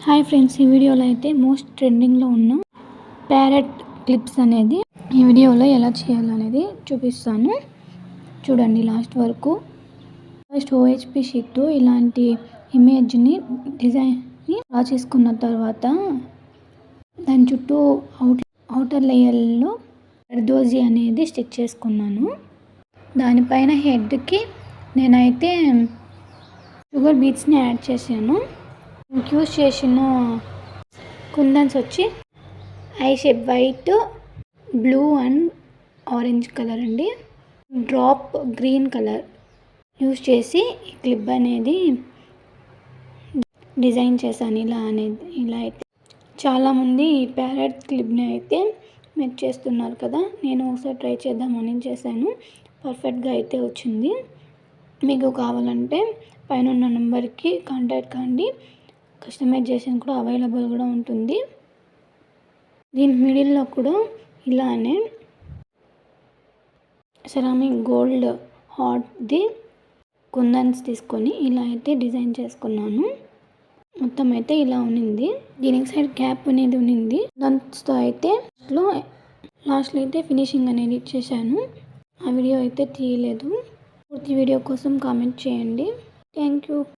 Hi friends, ఈ వీడియోలో అయితే మోస్ట్ ట్రెండింగ్లో ఉన్న ప్యారెట్ క్లిప్స్ అనేది ఈ వీడియోలో ఎలా చేయాలనేది చూపిస్తాను. చూడండి లాస్ట్ వరకు. ఫస్ట్ OHP షీట్తో ఇలాంటి ఇమేజ్ని డిజైన్ని డ్రా చేసుకున్న తర్వాత దాని చుట్టూ అవుటర్ లేయర్లో జర్దోజీ అనేది స్టిచ్ చేసుకున్నాను. దానిపైన హెడ్కి నేనైతే షుగర్ బీట్స్ని యాడ్ చేశాను. యూస్ చేసిన కుందన్స్ వచ్చి I shape white, blue and orange colour అండి. డ్రాప్ గ్రీన్ కలర్ యూస్ చేసి ఈ క్లిప్ అనేది డిజైన్ చేశాను. ఇలా అయితే చాలామంది ఈ ప్యారెట్ క్లిప్ని అయితే మేక్ చేస్తున్నారు కదా. నేను ఒకసారి ట్రై చేద్దామని చేశాను. పర్ఫెక్ట్గా అయితే వచ్చింది. మీకు కావాలంటే పైన ఉన్న నెంబర్కి కాంటాక్ట్ కాండి. కస్టమైజేషన్ కూడా అవైలబుల్ కూడా ఉంటుంది. దీని మిడిల్లో కూడా ఇలానే సెరామిక్ గోల్డ్ హాట్ది కుందన్స్ తీసుకొని ఇలా అయితే డిజైన్ చేసుకున్నాను. మొత్తం అయితే ఇలా ఉన్నింది. దీనికి సైడ్ క్యాప్ అనేది ఉన్నింది. కుందన్స్తో అయితే లాస్ట్లో అయితే ఫినిషింగ్ అనేది ఇచ్చేసాను. ఆ వీడియో అయితే తీయలేదు. పూర్తి వీడియో కోసం కామెంట్ చేయండి. Thank you.